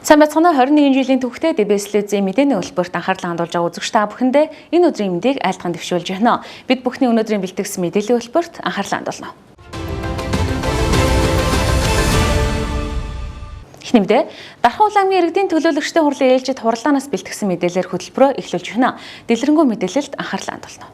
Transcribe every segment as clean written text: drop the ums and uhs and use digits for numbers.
Сайн байцгаана 21 жилийн түүхтэй дэбэслэзээ мэдээний хөтөлбөрт анхаарлаа хандуулж байгаа үзэгч та бүхэндээ энэ өдрийн мэдээг айлтган дэвшүүлж байна. Бид бүхний өнөөдрийн бэлтгэсэн мэдээллийн хөтөлбөрт анхаарлаа хандуулна. Эхнэмдээ Дархан аймгийн иргэдийн төлөөлөгчдийн хурлын ээлжид хурлаанаас бэлтгэсэн мэдээлэлээр хөтөлбөрөө эхлүүлж байна. Дэлгэрэнгүй мэдээлэлд анхаарлаа хандуулна.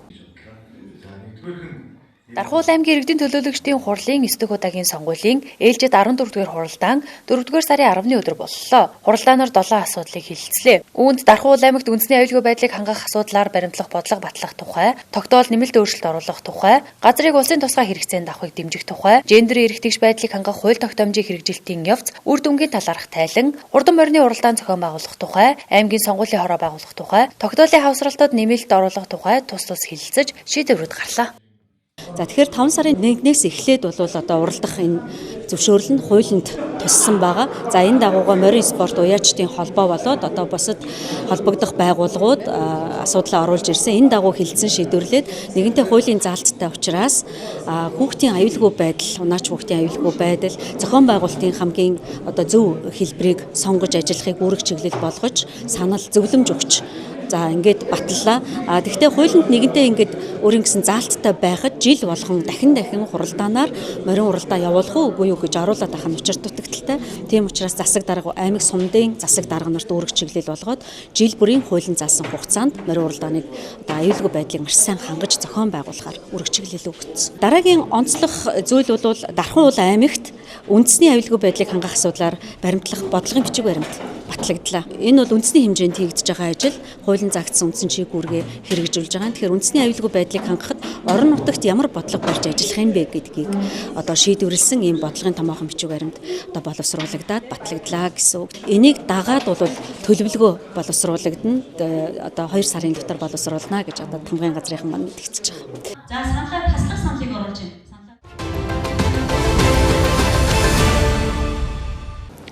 Дархан аймгийн иргэдийн төлөөлөгчдийн хурлын 9 дахь удаагийн сонгуулийн ээлжид 14-р хуралдаан 4-р сарын 10-ны өдөр боллоо. Хуралдаанаар 7 асуудлыг хэлэлцлээ. Үүнд Дархан аймагт үндэсний аюулгүй байдлыг хангах асуудлаар баримтлах бодлого батлах тухай, тогтоол нэмэлт өөрчлөлт оруулах тухай, газрыг улсын тусгай хэрэгцээнд авахыг дэмжих тухай, гендер эрхтгч байдлыг хангах хууль тогтоомжийн хэрэгжилтийн явц, үр дүнгийн талаарх тайлан, хурдан морины уралдаан зохион байгуулах тухай, аймгийн сонгуулийн хороо байгуулах тухай, тогтоолын хавсралтад нэмэлт оруулах тухай тус хэлэлцэж шийдвэрүүд гарлаа. За тэгэхээр 5 сарын 1-ээс эхлээд бол одоо уралдах энэ зөвшөөрөл нь хуулинд туссан байгаа. За энэ дагуугаар морин спорт уяачдын холбоо болоод одоо бусад холбогдох байгууллагууд асуудлаа оруулж ирсэн. Энэ дагуу хэлэлцэн шийдвэрлээд нэгэнтээ хуулийн заалттай учраас хүүхдийн аюулгүй байдал, унаач хүүхдийн аюулгүй байдал, зохион байгуулалтын хамгийн одоо зөв хэлбэрийг сонгож ажиллахыг үүрэг чиглэл болгож санал зөвлөмж өгч за ингээд батллаа. Тэгвэл хуулинд нэгэнтээ ингээд өөрийн гэсэн заалттай байхад жил болгон дахин хуралдаанаар морин уралдаа явуулах уу үгүй юу гэж оруулаад ахын учир дутагдaltaй. Тийм учраас засаг дарга аймаг сумдын засаг дарга нарт үүрэг чиглэл болгоод жил бүрийн хуулийн заасан хугацаанд морин уралдааныг одоо аюулгүй байдлыг маш сайн хангаж зохион байгуулахаар үүрэг чиглэл өгсөн. Дараагийн онцлог зүйл бол Дархан аймагт үндэсний аюулгүй байдлыг хангах асуудлаар баримтлах бодлогын бичиг баримт батлагдлаа. Энэ бол үндэсний хэмжээнд хийгдэж байгаа ажил хуулийн заагдсан үндсэн чиг үүргээ хэрэгжүүлж байгаа. Тэгэхээр үндэсний аюулгүй байдлыг хангахад орон нутагт ямар бодлого барьж ажиллах юм бэ гэдгийг одоо шийдвэрлсэн ийм бодлогын томоохон бичиг баримт одоо боловсруулагдаад батлагдлаа гэсэн үг. Энийг дагаад бол төлөвлөгөө боловсруулагдана. Одоо 2 сарын дотор боловсруулна гэж одоо тамгын газрынхан маань мэдгдэж байгаа. За саналаар таслах саналыг оруулж байна.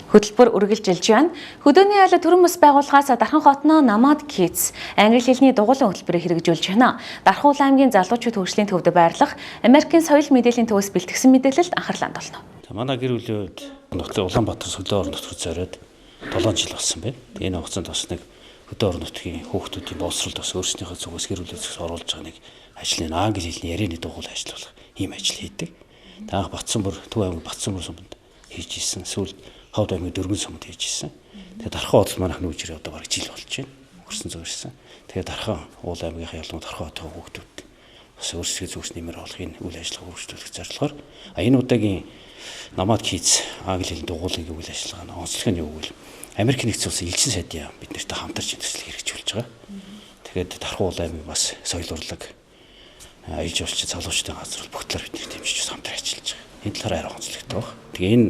Хөтөлбөр үргэлжилж байна. Хөдөөний айлд төрийн бас байгууллагаас Дархан хотноо Намад Kids англи хэлний дугуйлан хөтөлбөрийг хэрэгжүүлж байна. Дархан аймгийн залуучууд хөгжлийн төвд байрлах Америкийн соёл мэдээллийн төвөөс бэлтгэсэн мэдээлэлд анхаарлаа хандуулна. Манай гэр бүлийн хувьд Улаанбаатар хөдөө орон нутгад зориод 7 жил болсон байна. Энэ хугацаанд бас нэг хөдөө орон нутгийн хүүхдүүдийн боловсролд бас өөрсдийнхөө зүгээс гэр бүлээс оруулж байгаа нэг ажлын англи хэлний ярианы дугуйл ажиллах ийм ажил хийдэг. Таах Батцанбөр Төв аймаг Батцанбөр суманд хийж исэн. Сүүлд Ховд аймгийн дөрвөн сумд хийж исэн. Тэгээд Дархан хотод манайх нүүжрээ одоо бараг жил болж байна. Хөрсөн зөөрсөн. Тэгээд Дархан аймгийнхаа ялган Дархан хотын хүүхдүүд бас өөрсдөө зүгс нэмэр олохын үйл ажиллагаа хөгжүүлэх зорилгоор энэ удаагийн Намад Kids англи хэлний дугуйлын үйл ажиллагааны онцлог нь юу гэвэл Америк нэгдсэн улсын элчин сайдын бид нартай хамтарч төсөл хэрэгжүүлж байгаа. Тэгээд Дархан аймаг бас соёл урлаг аяж улч залуучдын газар бүх талаар бид нэр дэмжиж хамтран ажиллаж байгаа. Энэ талаар арай онцлогтой баг. Тэгээ энэ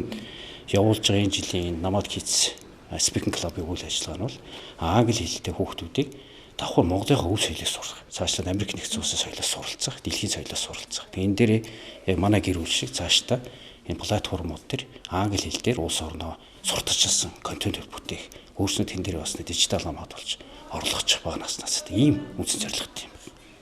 явуулж байгаа энэ жилийн Намад Kids Speaking Club-ийн үйл ажиллагаа нь бол англи хэлтэй хүүхдүүдийг давхар Монголынхаа өв соёлыг сурах, цаашлаад Америк нэгдсэн улсын соёлоос суралцах, дэлхийн соёлоос суралцах. Тэгээ энэ дээр яг манай гэр бүл шиг цаашдаа энэ платформуд төр англи хэл дээр улс орноо сурталчилсан контент бүтээх, өөрснөө тэн дээр бас дижитал намад болж орлогочих байгаа наснаас ийм үндсэн зорилготой юм.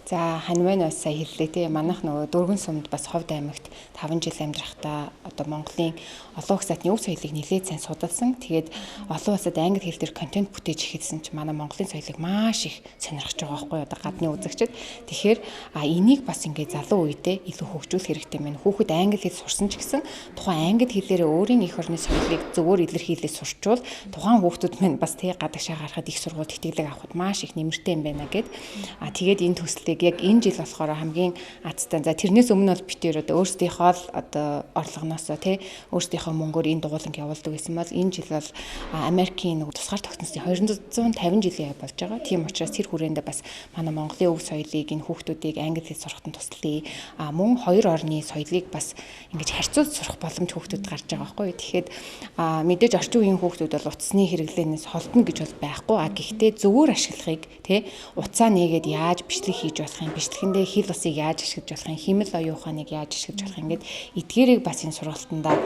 За ханиван бас сая хэллээ тий манайх нөгөө дөрвөн сумд бас Ховд аймагт 5 жил амьдрахдаа одоо Монголын олон улсаатны өв соёлыг нэлээд сайн судалсан. Тэгээд олон улсад англи хэл дээр контент бүтээж ихэдсэн чинь манай Монголын соёлыг маш их сонирхож байгаа байхгүй одоо гадны үзэгчид. Тэгэхээр энийг бас ингээд залуу үедээ илүү хөгжүүлэх хэрэгтэй мэн. Хүүхэд англи хэл сурсан ч гэсэн тухайн англи хэлээр өөрийн эх орны соёлыг зөвөр илэрхийлээ сурчвал тухайн хүүхдүүд мэн бас тий гадагшаа гарахад их сургууль тэтгэлэг авахд маш их нэмэртэй юм байна гэд. Тэгээд энэ төслийг яг энэ жил болохоор хамгийн азтай. За тэрнээс өмнө бол битээр одоо өөрсдийнхөө одоо орлогоноосоо тий өөрсдийнхөө мөнгөөр энэ дугууланг явуулдаг гэсэн бол энэ жил бол Америкийн тусгаар тогтносны 250 жилийн болж байгаа. Тийм учраас тэр хүрээндээ бас манай Монголын өв соёлыг энэ хүүхдүүдийг англи хэл сурахад туслая. Мөн хоёр орны соёлыг бас ингэж харьцуулж сурах боломж хүүхдүүд гарч байгаа байхгүй. Тэгэхэд мэдээж орчин үеийн хүүхдүүд бол утасны хэрэглэнээс холдно гэж бол байхгүй. Гэхдээ зөвөр ашиглахыг тий утсаа нээгээд яаж бичлэг хийж болох юм, бичлэгэндээ хил усыг яаж ашиглаж болох юм, химэл оюун ухааныг яаж ашиглаж болох юм гэд эдгээрийг бас энэ сургалтандаа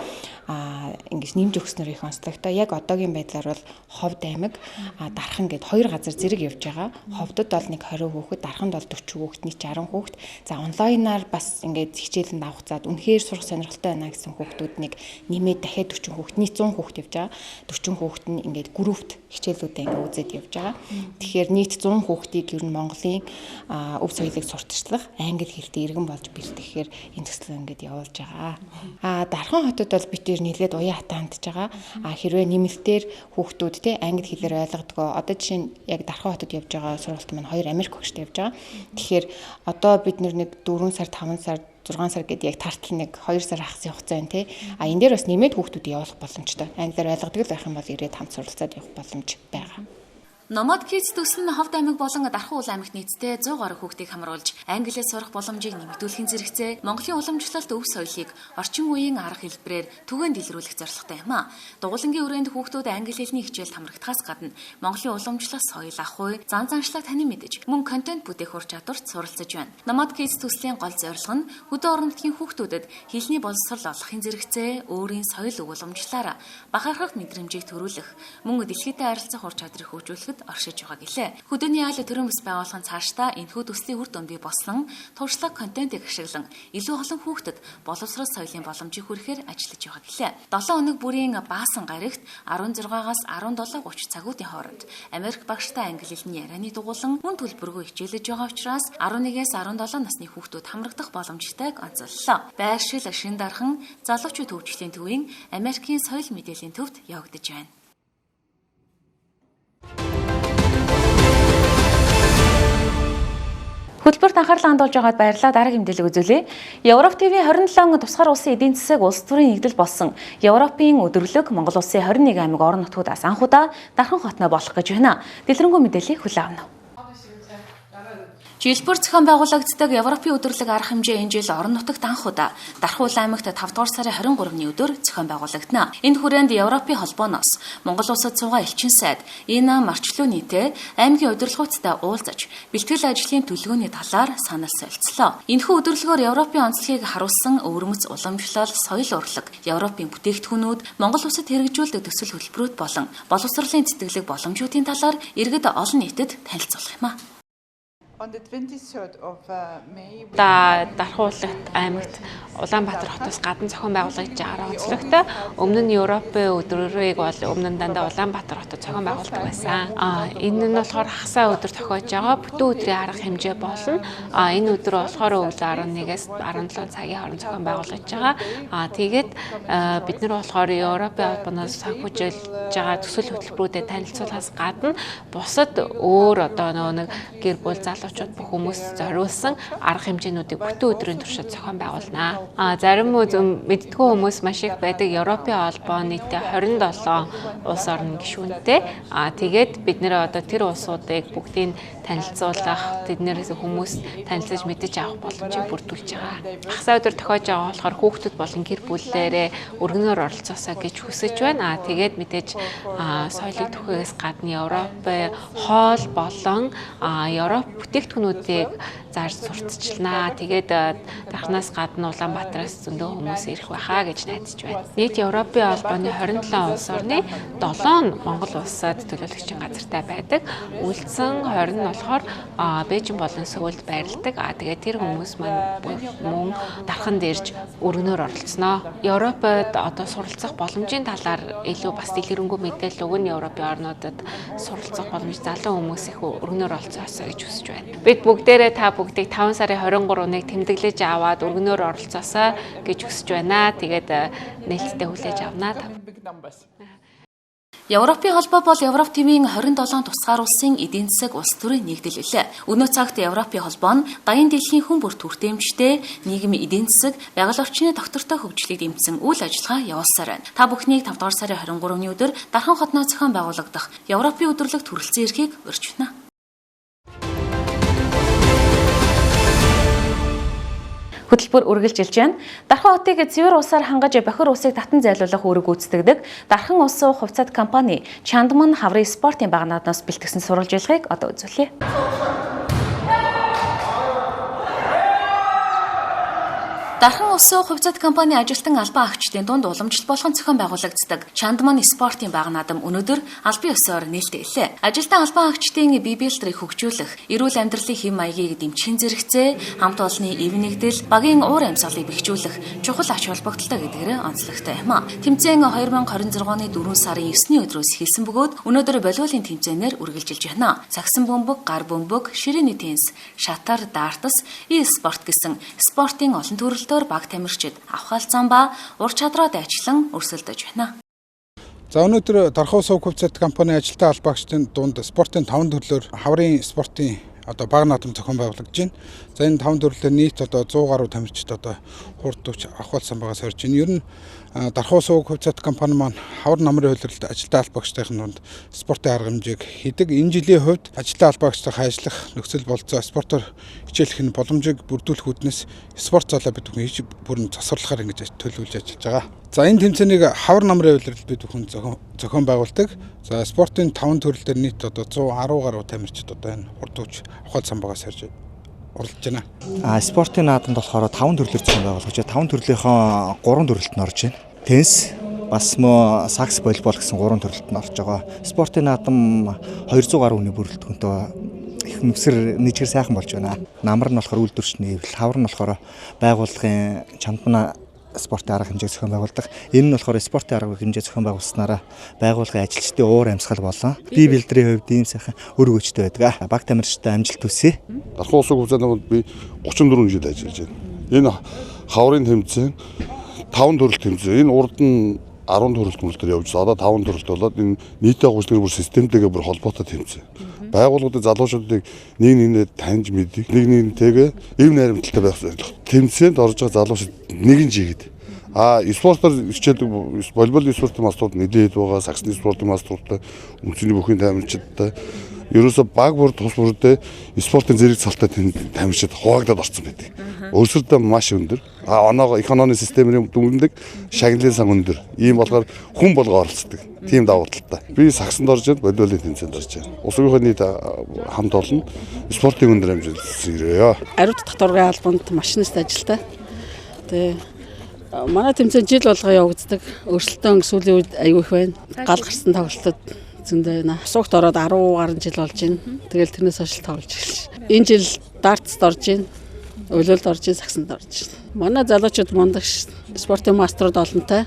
ингэж нэмж өгснөр их онцлогтой. Яг одоогийн байдлаар бол Ховд аймаг Дархан гэд хоёр газар зэрэг явж байгаа. Ховдод бол нэг 20 хүүхэд, Дарханд бол 40 хүүхэд, нийт 60 хүүхэд. За онлайнаар бас ингээд хичээлэнд авах заад үнэхээр сурах сонирхолтой байна гэсэн хүүхдүүд нэг нэмээд дахиад 40 хүүхэд, нийт 100 хүүхэд явж байгаа. 40 хүүхэд нь ингээд группт хичээлүүдээ ингээд үзээд явж байгаа. Тэгэхээр нийт 100 хүүхдийг ер нь Монголын өв соёлыг сурталчлах, англи хэлтэй иргэн болж бэлтгэхээр энэ төсөл ингээд явуулж байгаа. Дархан хотод бол бид нэлээд уян хатаа хандж байгаа. Хэрвээ нэмэлтээр хүүхдүүд те англи хэлээр ойлгодгоо. Одоо жишээ нь яг Дархан хотод явж байгаа сургалт маань 2 Америк багштай явж байгаа. Тэгэхээр одоо бид нэг 4 сар, 5 сар 6 сар гэдэг яг тартал нэг 2 сар хагас явах зайн тий. Энэ дээр бас нэмээд хүүхдүүд явуулах боломжтой. Англиар ойлгодог л байх юм бол ирээд хамт суралцаад явах боломж байгаа. Nomad Kids төсөл нь Ховд аймаг болон Дархан уул аймагт нийтдээ 100 гаруй хүүхдийг хамруулж англиар сурах боломжийг нэмэгдүүлэхийн зэрэгцээ Монголын уламжлалт өв соёлыг орчин үеийн арга хэлбэрээр түгээн дэлгэрүүлэх зорилготой юм а. Дугуулангийн хүрээнд хүүхдүүд англи хэлний хичээлд хамрагдахаас гадна Монголын уламжлалт соёл ах уй, зан заншлаг танин мэдэж мөн контент бүтээх ур чадварт суралцаж байна. Nomad Kids төслийн гол зорилго нь хөдөө орон нутгийн хүүхдүүдэд хэлний боловсрол олохын зэрэгцээ өөрийн соёл уламжлалаараа бахархах мэдрэмжийг төрүүлэх, мөн дэлхийдээ харилцах ур чадрыг хөгжүүлэхэд оршиж байгаа гэлээ. Хөдөөний айл төрийн бас байгууллагын цаашдаа энэхүү төслийн үр дүн бий болсон туршлага контентыг ашиглан илүү олон хүүхдэд боловсрол соёлын боломжийг хүргэхээр ажиллаж байгаа гэлээ. 7 өнөг бүрийн баасан гарагт 16-аас 17:30 цагуудын хооронд Америк багштай англи хэлний ярианы дугуулан мөн төлбөргүй хичээлж байгаа учраас 11-ээс 17 насны хүүхдүүд хамрагдах боломжтойг онцоллоо. Байршил Шин Дархан залуучууд хөгжлийн төвийн Америкийн соёл мэдээллийн төвд явагдаж байна. Хөтөлбөрт анхаарлаа хандуулж байгаад баярлалаа. Дараагийн мэдээлэл үзүүлье. Европ ТV 27 тусгаар улсын эдийн засаг улс төрийн нэгдэл болсон Европын өдөрлөг Монгол улсын 21 аймаг орон нутгуудаас анхудаа Дархан хотноо болох гэж байна. Дэлгэрэнгүй мэдээллийг хүлээн авна. Жилбэр зохион байгуулагддаг Европын өдөрлөг арга хэмжээ энэ жил орон нутагт анхудаа Дархан уул аймагт 5 дугаар сарын 23-ны өдөр зохион байгуулагдана. Энэ хүрээнд Европын холбооноос Монгол улсад суугаа элчин сайд Ина Марчлуунитэй аймгийн удирдлагуудтай уулзаж бэлтгэл ажлын төлөвлөгөөний талаар санал солилцлоо. Энэхүү өдөрлөгөөр Европын онцлогийг харуулсан өвөрмөц уламжлал, соёл урлаг, Европын бүтээгдэхүүнүүд, Монгол улсад хэрэгжүүлдэг төсөл хөтөлбөрүүд болон боловсролын цэцэглэг боломжуудын талаар иргэд олон нийтэд танилцуулах юм а. Дархан улс аймагт Улаанбаатар хотоос гадна зохион байгуулагдж байгаа онцлогтой. Өмнө нь Европын өдрийг бол өмнө нь дандаа Улаанбаатар хотод зохион байгуулдаг байсан. Энэ нь болохоор хагасаа өдөр тохиож байгаа бүтэн өдрийн арга хэмжээ болно. Энэ өдөр болохоор өглөө 11-ээс 17 цагийн хооронд зохион байгуулагдж байгаа. Тэгээд бид нар болохоор Европын албанаас санхүүжүүлж байгаа төсөл хөтөлбөрүүдэд танилцуулахаас гадна бусад өөр одоо нэг гэр бүл залуучууд бүх хүмүүс зориулсан арга хэмжээнүүдийг бүтэн өдрийн туршид зохион байгуулнаа. Зарим мэддэггүй хүмүүс маш их байдаг. Европын албан нийтээ 27 улс орн гишүүнтэй. Тэгээд бид нэр одоо тэр улсуудыг бүгдийг танилцуулах, тэднээс хүмүүс танилцаж мэдэж авах боломжийг бүрдүүлж байгаа. Хагас өдөр тохиож байгаа болохоор хүүхдүүд болон гэр бүлээрээ өргөнөөр оролцоосоо гэж хүсэж байна. Тэгээд мэдээж соёлыг түхэхээс гадна Европын хоол болон Европ бүтээгдэхүүнүүдийг зарж сурталчилнаа. Тэгээд Дарханаас гадна Улаанбаатараас зөндөө хүмүүс ирэх байхаа гэж найдаж байна. Нийт Европын албаны 27 улс орны 7 Монгол улсад төлөөлөгчийн газартай байдаг. Үлдсэн 20 нь болохоор Бээжин болон Сөүлд байрладаг. Тэгээд тэр хүмүүс маань мөн Дарханд ирж өргөнөөр оролцсноо. Европод одоо суралцах боломжийн талаар илүү бас дэлгэрэнгүй мэдээлэл өгнө. Европын орнуудад суралцах боломж залуу хүмүүс их өргөнөөр оролцоосоо гэж хүсэж байна. Бид бүгдээрээ та бүгдийг 5 сарын 23-ныг тэмдэглэж аваад өргөнөөр оролцоосоо гэж хүсэж байна. Тэгээд нээлттэй хүлээж авнаа. Европын холбоо бол Европ ТV-ийн 27 тусгаар улсын эдийн засаг улс төрийн нэгдэл билээ. Өнөө цагт Европын холбоо нь даян дэлхийн хүн бүр төртөмжтэй нийгмийн эдийн засаг, байгаль орчны доктортой хөгжлийг дэмжсэн үйл ажиллагаа явуулсаар байна. Та бүхнийг 5 дугаар сарын 23-ны өдөр Дархан хотноо зохион байгуулагдах Европын өдөрлөг төрөлцсөн эрхийг урьж байна. Хөтөлбөр үргэлжилж байна. Дархан хотыг цэвэр усаар хангаж бохир усыг татан зайлуулах үүрэг гүйцэтгэдэг Дархан усан хувьцаат компани Чандман хаврын спортын багнаадаас бэлтгэсэн сурвалжилгыг одоо үзүүлье. Дархан усан хувьцат компани ажилтан албан агчдын дунд уламжлалт болгон зохион байгуулагддаг Чандман спортын баг наадам өнөөдөр албан ёсоор нээлттэй. Ажилтан албан агчдын бие биелтрийг хөгжүүлэх, эрүүл амьдралын хэм маягийг дэмжиhin зэрэгцээ, хамт олонны эв нэгдэл, багийн уур амьсгалыг бэхжүүлэх чухал ач холбогдолтой гэдгээр онцлогтой юм а. Тэмцээн 2026 оны 4 сарын 9-ний өдрөөс эхэлсэн бөгөөд өнөөдөр волейболын тэмцээнээр үргэлжилж байна. Сагсан бөмбөг, гар бөмбөг, ширээний теннис, шатар, дартас, e-спорт гэсэн спортын олон төрөлд баг тамирчид авхаал зам ба ур чадраад ажиллан өрсөлдөж байна. За өнөөдөр Дархан усан хувьцат компани ажилтан албаагчдын дунд спортын 5 төрлөөр хаврын спортын баг наадам зохион байгуулагдаж байна. За энэ 5 төрлөөр нийт 100 гаруй тамирчид хурдвч авахулсан байгаас орж байна. Ер нь Дархан усан хувьцат компани маань хавар намрын хөлрөлд ажилтан албаагчдын дунд спортын арга хэмжээг хийдэг. Энэ жилийн хувьд ажилтан албаагчдаа ажиллах нөхцөл болцоо спортоор хичээлэх нь боломжийг бүрдүүлэх үүднээс спорт залаа бид бүхэн хийж бүрэн засварлахаар ингэж төлөвлөж ажиллаж байгаа. За энэ тэмцээнийг хавар намрын хөлрөлд бид бүхэн зохион байгуулдаг. За спортын 5 төрөл дээр нийт 110 гаруй тамирчид энэ хурдвч авахал самбагаас ирж уралдаж байна. Спортын наадамд болохоор 5 төрлөөр зохион байгуулж байгаа. 5 төрлийнхөө 3 төрөлд нь орж байна. Теннис, бас мөн сакс волейбол гэсэн 3 төрөлд нь орж байгаа. Спортын наадам 200 гаруй хүний бүрэлдэхүүнтэй их нүсэр нэжгэр сайхан болж байна. Намар нь болохоор үйлдвэрчний эвлэл, хавар нь болохоор байгууллагын Чандман спортын арга хэмжээг зохион байгуулдаг. Энэ нь болохоор спортын арга хэмжээ зохион байгуулснараа байгууллагын ажилчдын уур амьсгал болон бие биелдрийн хувьд ийм сайхан өр өгөөжтэй байдаг. Баг тамирчтай амжилт хүсье. Дархан усан хувьцаанд би 34 жил ажиллаж байна. Энэ хаврын тэмцээн 5 төрөл тэмцээн. Энэ урд нь 10 төрөл төр явж одоо 5 төрөлт болоод энэ нийтээ гүйцэтгэх бүр системтэйгээ бүр холбоотой тэмцээн. Байгууллагуудын залуучуудыг нэг нэгэндээ таньж мэддэг, нэг нэгнтэйгээ эв найрамдалтай байх зорилго. Тэмцээнд орж байгаа залуучууд нэгэн жигэд. Спортоор хичээдэг волейбол спортын мастууд нэлээд байгаа, саксны спортын мастуудтай, үнцний бүхний тамирчидтай ерөөсө баг бүр тус бүрдээ спортын зэрэг цалтай тамирчид хуваагдаад орсон байдаг. Өөрсөдөө маш өндөр. Оноогоо экономи системийн дүндэг, шагналын сан өндөр. Ийм болохоор хүн болго оролцдог. Тийм давуу талтай. Би саксанд орж байна, волейболын тэмцээнд орж байна. Улсын нийт хамт олон спортын өндөр амжилт ирээ. Ариут дахь дургын албанд машинист ажилтаа. Тэгээ манай тэмцээн жил болгоо явагддаг. Өрсөлдөөн сүүлийн үед аягүй их байна. Гал гарсан тоглолтод зөндөө байна. Асуугт ороод 10 гаруй жил болж байна. Тэгэл тэрнээс хойш тоглож эхэлж. Энэ жил дартст орж байна. Өөлөлд орж байна, саксанд орж байна. Манай залуучууд мундаг спортын маструуд олонтой.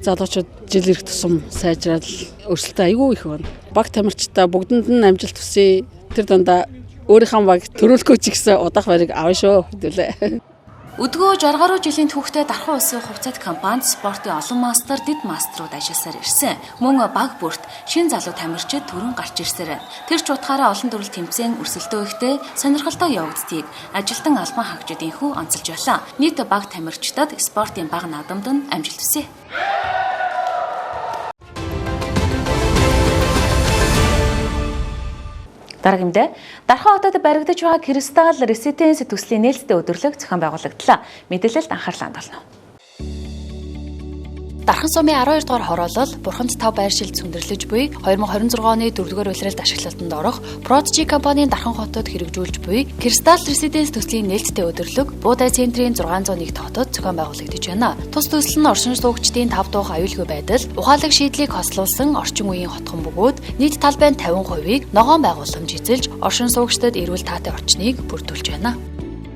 Залуучууд жил ирэх тусам сайжраад өрсөлдөө аягүй их байна. Баг тамирчтай бүгдэнд нь амжилт хүсье. Тэр дандаа өөрийнхөө баг төрүүлэхгүй ч гэсэн удаах барыг авна шүү хэвдүүлээ. Өдгөө 60 гаруй жилийн түүхтэй Дархан усан хувьцат компанид спортын олон мастер, дэд маструуд ажилласаар ирсэн. Мөн баг бүрт шин залуу тамирчид төрөн гарч ирсээр. Тэр ч утгаараа олон төрөл тэмцээн өрсөлдөө ихтэй сонирхолтой явагддгийг ажилтан албан хаагчдын хүү онцолж байлаа. Нийт баг тамирчдад спортын баг наадамд нь амжилт хүсье. Дараагимдээ Дархан хотод баригдаж байгаа Кристал Резиденс төслийн нээлттэй өдөрлөг зохион байгуулагдлаа. Мэдээлэлд анхаарлаа хандуулна. Дархан сумын 12 дугаар хороолол Бурханд тав байршил цөндөрлөж буй 2026 оны 4-р улиралд ашиглалтанд орох Prodigy компанийн Дархан хотод хэрэгжүүлж буй Кристал Резиденс төслийн нээлттэй өдөрлөг Буудай центрийн 601 хотод зохион байгуулагдаж байна. Тус төсөл нь оршин суугчдын 5 дух аюулгүй байдал, ухаалаг шийдлийг хослуулсан орчин үеийн хотхон бөгөөд нийт талбайн 50%-ийг ногоон байгууламж эзэлж оршин суугчдад эрүүл таатай орчныг бүрдүүлж байна.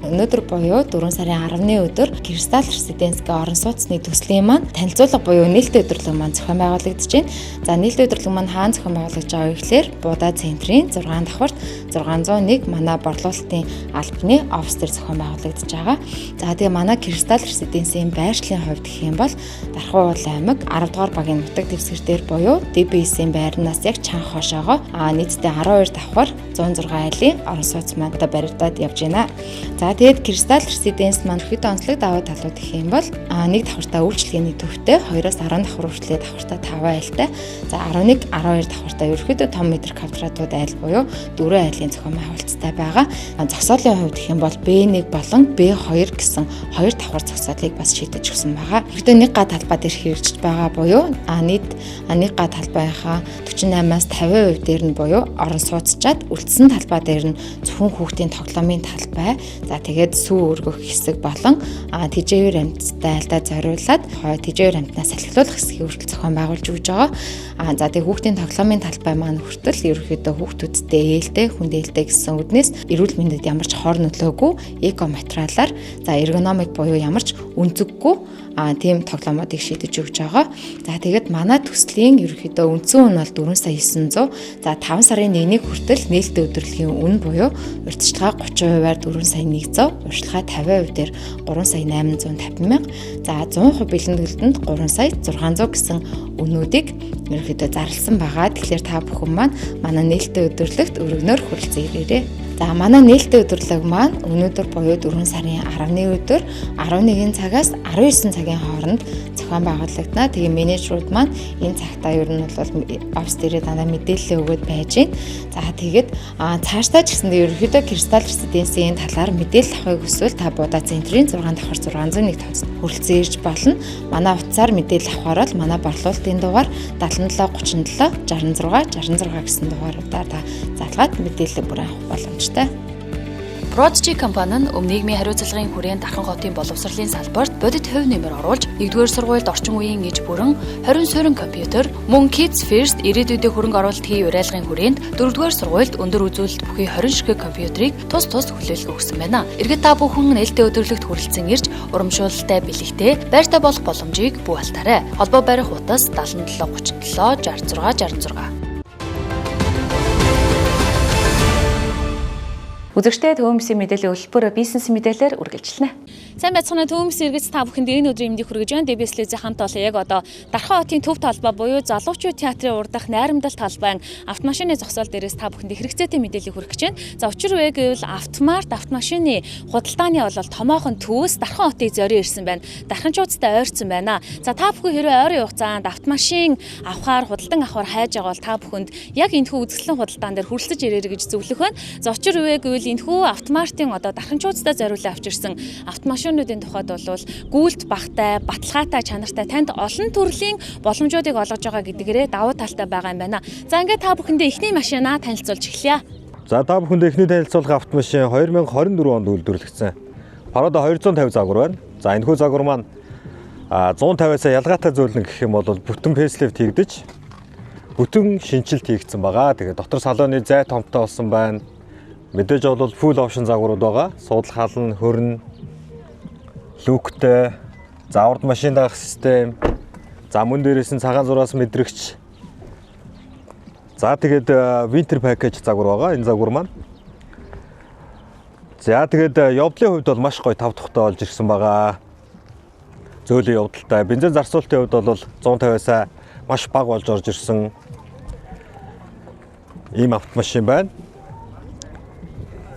Өнөөдөр буюу 4 сарын 10-ны өдөр Кристал Резиденсгийн орон сууцны төслийн маань танилцуулга буюу нээлттэй өдөрлөг маань зохион байгуулагдаж байна. За нээлттэй өдөрлөг маань хаана зохион байгуулагдаж байгаа вэ гэхээр Буудай центрийн 6 давхарт 601 манай борлуулалтын албаны офис дээр зохион байгуулагдаж байгаа. За тэгээ манай Кристал Резиденсийн байршлын хувьд гэх юм бол Дархан уул аймаг 10 дугаар багийн нутаг дэвсгэр дээр буюу ДБС-ийн байрнаас яг чанга хойшоогоо нийтдээ 12 давхар 106 айлын орон сууц маань баригдаад явж байна. За тэгээд Кристал Резиденс маань хэд онцлог давуу талууд гэх юм бол нэг давхартаа үйлчлэгээний төвтэй 2-аас 10 давхар хүртэл давхартаа 5 айлтай. За 11, 12 давхартаа ерөөхдөө том метр квадратууд айл буюу 4 айлын зохион байгуулалттай байгаа. Зогсоолын хувьд гэх юм бол B1 болон B2 гэсэн 2 давхар зогсоолыг бас шийдэж өгсөн байгаа. Ерөөхдөө нэг га талбай дээр хэрэгжиж байгаа буюу нийт нэг га талбайнхаа 48-аас 50% дээр нь буюу орон сууцчаад үлдсэн утсан талбай дээр нь зөвхөн хүүхдийн тоглоомын талбай, за тэгээд сүү өргөх хэсэг болон тэжээвэр амьтдаа альдаа зориулаад тэжээвэр амьтнаас салхилуулах хэсгийг хүртэл зохион байгуулж өгж байгаа. За тэгээд хүүхдийн тоглоомын талбай маань хүртэл ерөнхийдөө хүүхдүүдтэй ээлтэй, хүндээлтэй гэсэн үднээс эрүүл мэндэд ямар ч хор нөлөөгүй эко материалаар за эргономик буюу ямар ч үнцэггүй тийм тоглоомуудыг шийдэж өгч байгаа. За тэгээд манай төслийн ерөнхийдөө үндсэн үн бол 4 сая 900. За 5 сарын 1-ний хүртэл нээлттэй өдрөглөгийн үн буюу урьдчилгаа 30%-аар 4 сая 100, урьдчилгаа 50% дээр 3 сая 850 мянга. За 100% бэлэнгэлтэнд 3 сая 600 гэсэн үнүүдийг ерөнхийдөө зарласан байгаа. Тэгэхээр та бүхэн маань манай нээлттэй өдрөглөгт өргөнөөр хүрэлцэн ирээрэй. За манай нээлттэй өдрөлөг маань өнөөдөр буюу 4 сарын 10-ны өдөр 11 цагаас 19 цагийн хооронд зохион байгуулагдана. Тэгээ менежерүүд маань энэ цагтаа ер нь бол офис дээрээ дандаа мэдээлэл өгөөд байж байна. За тэгээд цаашдаа ч гэсэндээ ерөнхийдөө Crystal Residence-ийн талаар мэдээлэл авахыг хүсвэл та Будаа центрийн 6 давхар 601 тооцоод хүрэлцэн ирж болно. Манай утсаар мэдээлэл авахаар бол манай борлуулалтын дугаар 77 37 66 66 гэсэн дугааруудаар та залгаад мэдээлэл бүр авах боломжтой. Prodigy компани нь нийгмийн хариуцлагын хүрээнд Дархан хотын боловсролын салбарт бодит хувь нэмэр оруулж 1-р сургуульд орчин үеийн иж бүрэн 20 суурин компьютер, мөн Kids First ирээдүйдээ хөрөнгө оруулалтын уриалгын хүрээнд 4-р сургуульд өндөр үзүүлэлт бүхий 20 ширхэг компьютерийг тус хүлээлт өгсөн байна. Иргэд та бүхэн нээлттэй өдрөлгөт хүрэлцэн ирж урамшуулалтай бэлэгтэй байртай болох боломжийг бүү алтаарай. Холбоо барих утас 77 37 66 66. Үзэгчдээ төвөмсийн мэдээллийн хөтөлбөр бизнес мэдээлэлээр үргэлжлэнэ. Сайн байцгаана төвөмсийн иргэц та бүхэнд энэ өдрийн мэндийг хүргэж байна. DBS-ийн хамт олон яг одоо Дархан хотын төв талбай буюу Залуучууд театрын урдах найрамдал талбайн автомашины зогсоол дээрээс та бүхэнд их хэрэгцээтэй мэдээллийг хүргэж байна. За учир вэ гэвэл автомарт автомашины худалдааны болол томоохон төвөөс Дархан хотыг зориулж ирсэн байна. Дарханчуудтай ойрцсон байна. За та бүхэн хэрвээ ойрын хугацаанд автомашин авахаар худалдан авахаар хайж байгаа бол та бүхэнд яг энэхүү үзэсгэлэн худалдаан дээр хүрэлцэж ирээрэй гэж зөвлөх байна. За учир вэ гэвэл энэхүү автомартын одоо дарханчуудтай зориулан авчирсан автомашинуудын тухайд бол гүйлт багтай, баталгаатай, чанартай танд олон төрлийн боломжуудыг олгож байгаа гэдгээрээ давуу талтай байгаа юм байна. За ингээд та бүхэндээ эхний машинаа танилцуулж эхлэе. За та бүхэндээ эхний танилцуулах автомашин 2024 онд үйлдвэрлэгдсэн. Парада 250 загвар байна. За энэхүү загвар маань 150-аас ялгаатай зөөлнө гэх юм бол бүтэн фейслифт хийгдэж бүтэн шинжилт хийгдсэн байгаа. Тэгээд дотор салоны зай томтой болсон байна. Мэдээж бол full option загварууд байгаа. Суудлах халан, хөрн, люктэй, за урд машин даах систем, за мөн дээрээс нь цагаан зураас мэдрэгч. За тэгээд winter package загвар байгаа. Энэ загвар маань. За тэгээд явдлын хувьд бол маш гоё тав тухтай болж ирсэн байгаа. Зөөлөн явдалтай. Бензин зарцуулалтын хувьд бол 150-аас маш бага болж орж ирсэн ийм автомашин байна.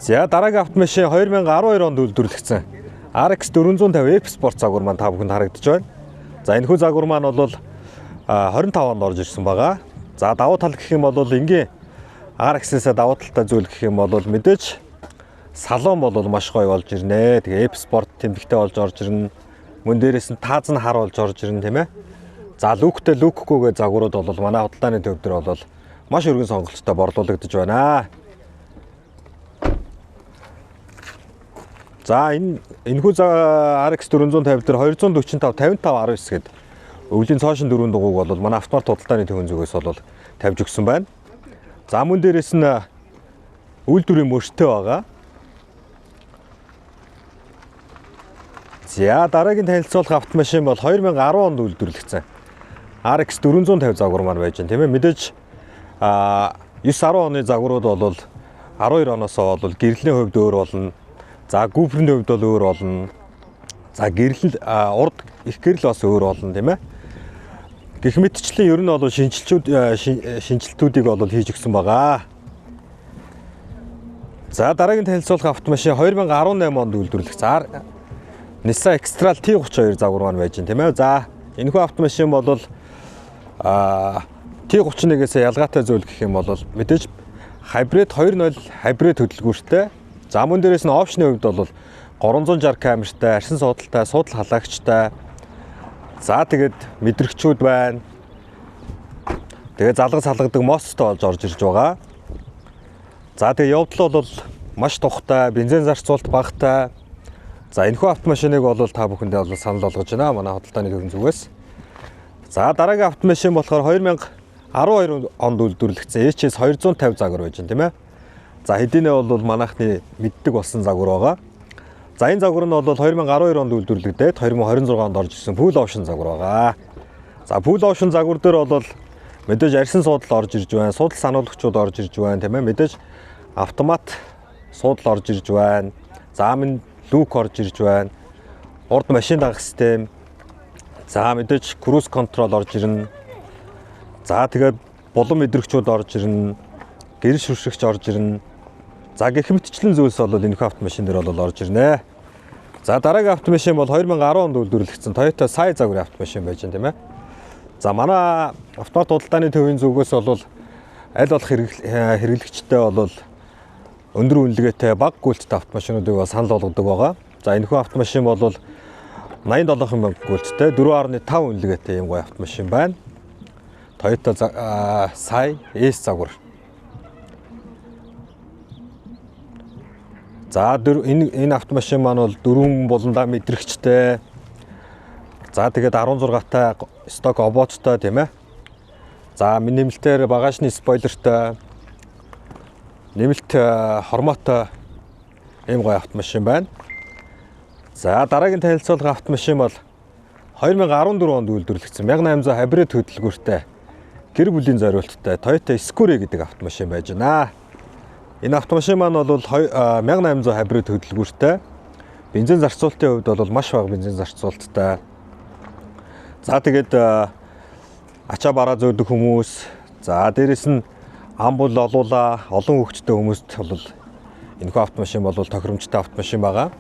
За дараагийн автомашин 2012 онд үйлдвэрлэгдсэн RX 450 F Sport загвар маань та бүхэнд харагдаж байна. За энэхүү загвар маань бол 25 онд орж ирсэн байгаа. За давуу тал гэх юм бол энгийн RX-ээс давуу талтай зүйл гэх юм бол мэдээж салон бол маш гоё болж ирнэ. Тэгээ F Sport тэмдэгтэй болж орж ирнэ. Мөн дээрээс нь тааз нь хар болж орж ирнэ тийм ээ. За люктэй люкгүйгээ загварууд бол манай худалдааны төв дээр бол маш өргөн сонголттой борлуулагдаж байна. За энэхүү RX 450 дээр 245 55 19 гээд өвлийн цоошин дөрвөн дугуйг бол манай автомат худалдааны төвийн зүгээс бол тавьж өгсөн байна. За мөн дээрээс нь үйлдвэрийн мөрштэй байгаа. За дараагийн танилцуулах автомашин бол 2010 онд үйлдвэрлэгдсэн RX 450 загвар маань байж байна тийм ээ. Мэдээж 9-10 оны загварууд бол 12 оноос бол гэрлийн хувьд өөр болно. За гүүфрийн хувьд бол өөр болно. За гэрэл урд их гэрэл бас өөр болно тийм ээ. Гэх мэтчлэн ер нь бол шинжилтүүдийг бол хийж өгсөн байгаа. За дараагийн танилцуулах автомашин 2018 онд үйлдвэрлэгдсэн Nissan X-Trail T32 загвар маань байж байна тийм ээ. За энэхүү автомашин бол T31-ээс ялгаатай зүйл гэх юм бол мэдээж hybrid 2.0 hybrid хөдөлгүүртэй. За мөн дээрээс нь опшны хувьд бол 360 камертай, арьсан суудалтай, суудал халагчтай. За тэгээд мэдрэгчүүд байна. Тэгээд залгаж салгадаг мосттой болж орж ирж байгаа. За тэгээ явдал бол маш тухтай, бензин зарцуулалт багатай. За энэхүү автомашиныг бол та бүхэндээ бол санал болгож байна манай худалдааны төвийн зүгээс. За дараагийн автомашин болохоор 2012 онд үйлдвэрлэгдсэн HS 250 загвар байж байна тийм ээ. За хэдийнэ бол манайхны мэддэг болсон загвар байгаа. За энэ загвар нь бол 2012 онд үйлдвэрлэгдээд 2026 онд орж ирсэн full option загвар байгаа. За full option загвар дээр бол мэдээж арьсан суудал орж ирж байна, суудал сануулагчуд орж ирж байна тийм ээ. Мэдээж автомат суудал орж ирж байна. За минь люк орж ирж байна. Урд машин дагах систем. За мэдээж cruise control орж ирнэ. За тэгээд булан мэдрэгчүүд орж ирнэ. Гэр шүршигч орж ирнэ. За гэх мэтчлэн зүйлс бол энэхүү автомашин дээр бол орж ирнэ. За дараагийн автомашин бол 2010 онд үйлдвэрлэгдсэн Toyota Sai загварын автомашин байж байна тийм ээ. За манай автомат худалдааны төвийн зүгээс бол аль болох хэрэглэгчтэй бол өндөр үнэлгээтэй бага гүйлттэй автомашинуудыг санал болгодог байгаа. За энэхүү автомашин бол 87,000 гүйлттэй 4.5 үнэлгээтэй юм гоё автомашин байна. Toyota Sai S загвар. За энэ автомашин маань бол 4 буландаа мэдрэгчтэй. За тэгээд 16-тай сток обооттой тийм ээ. За нэмэлтээр багажны спойлертой. Нэмэлт хормоотой ийм гоё автомашин байна. За дараагийн танилцуулга автомашин бол 2014 онд үйлдвэрлэгдсэн 1800 хибрид хөдөлгөөртэй гэр бүлийн зориулттай Toyota Escure гэдэг автомашин байж байна. Энэ автомашин маань бол 1800 хибрид хөдөлгөөртэй. Бензин зарцуулалтын хувьд бол маш бага бензин зарцуулалттай. За тэгээд ачаа бараа зөөдөг хүмүүс, за дээрэс нь амбул олуула олон хөвгчтэй хүмүүст бол энэхүү автомашин бол тохиромжтой автомашин байгаа.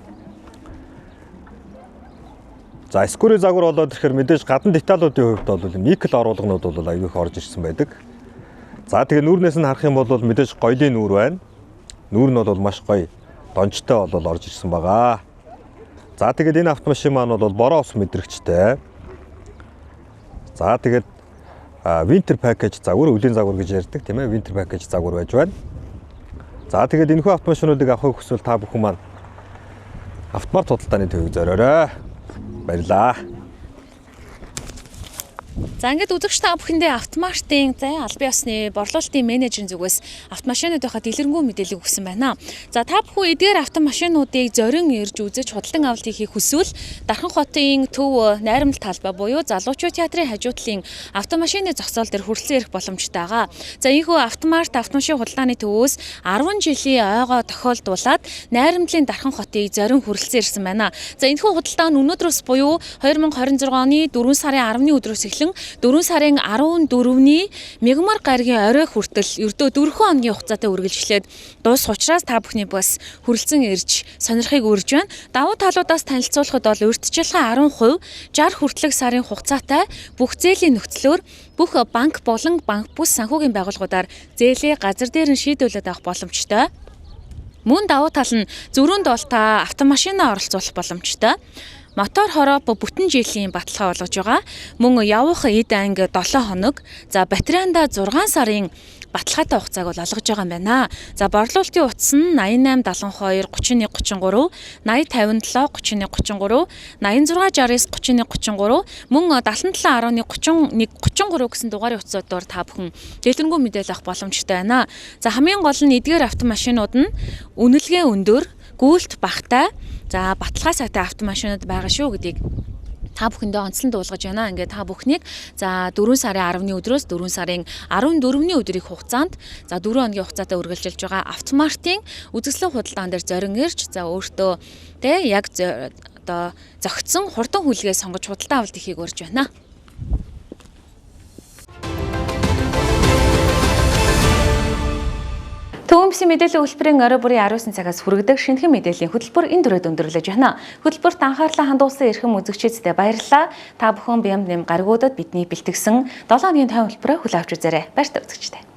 За Escure загвар болоод ирэхээр мэдээж гадна деталуудын хувьд бол никл оруулгынууд бол аягүй их орж ирсэн байдаг. За тэгээ нүүрнээс нь харах юм бол мэдээж гоёлын нүүр байна. Нүүр нь бол маш гоё донжтой бол орж ирсэн байгаа. За тэгээд энэ автомашин маань бол бороо ус мэдрэгчтэй. За тэгээд winter package загвар, өлийн загвар гэж ярьдаг тийм ээ. Winter package загвар байж байна. За тэгээд энэхүү автомашинуудыг авахыг хүсвэл та бүхэн маань автомат худалдааны төвийг зориорой. Баярлалаа. За ингээд үзэгч та бүхэндээ автомартын албан ёсны борлуулалтын менежерийн зүгээс автомашинуудынхаа дэлгэрэнгүй мэдээлэл өгсөн байна. За та бүхэн эдгээр автомашинуудыг зорин ирж үзэж худалдан авалт хийхийг хүсвэл Дархан хотын төв найрамдал талбай буюу Залуучууд театрын хажуу талын автомашины зогсоол дээр хүрэлцэн ирэх боломжтой байгаа. За ийхүү автомарт автомашин худалдааны төвөөс 10 жилийн ойгоо тохиолдуулаад найрамдлын Дархан хотыг зорин хүрэлцэн ирсэн байна. За энэхүү худалдаа нь өнөөдрөөс буюу 2026 оны 4 сарын 10-ны өдрөөс эхлэн 4 сарын 14-ний мягмар гаригийн орой хүртэл ердөө 4 хоногийн хугацаатай үргэлжлээд дуусах учраас та бүхний бас хүрэлцэн ирж сонирхыг үрж байна. Давуу талуудаас танилцуулахад бол урьдчилан 10%, 60 хүртэлх сарын хугацаатай бүх зээлийн нөхцлөөр бүх банк болон банк бус санхүүгийн байгууллагуудаар зээлээ газар дээр нь шийдвэрлээд авах боломжтой. Мөн давуу тал нь зөрүүнд бол та автомашинаа оролцуулах боломжтой. Мотор хороо бүтэн жилийн баталгаа болгож байгаа. Мөн явах эд анги 7 хоног, за батареанда 6 сарын баталгаатай хугацааг бол олгож байгаа юм байна. За борлуулалтын утас нь 8872 3133, 8057 3133, 8669 3133, мөн 7711 33 гэсэн дугаарын утасуудаар та бүхэн дэлгэрэнгүй мэдээлэл авах боломжтой байна. За хамгийн гол нь эдгээр автомашинууд нь үнэлгээ өндөр, гүйлт багатай, за баталгаа сайтай автомашинууд байгаа шүү гэдгийг та бүхэндээ онцлон дуулгаж байна. Ингээд та бүхнийг за 4 сарын 10-ны өдрөөс 4 сарын 14-ний өдрийн хугацаанд за 4 хоногийн хугацаатай үргэлжилж байгаа автомартын үзэсгэлэн худалдаан дээр зорин ирж за өөртөө яг одоо зөгцсөн хурдан хүлгээ сонгож худалдан авалт хийхийг урьж байна. Төвөмбөсийн мэдээллийн хөтөлбөрийн орой бүрийн 19 цагаас хүргэдэг шинэхэн мэдээллийн хөтөлбөр энэ түрээд өндөрлөж байна. Хөтөлбөрт анхаарлаа хандуулсан эрхэм үзэгчидтэй баярлалаа. Та бүхэн бямд нэм гаригуудад бидний бэлтгэсэн 7 хоногийн тайван хөтөлбөрөөр хүлээн авч үзээрэй. Баяр та үзэгчтэй.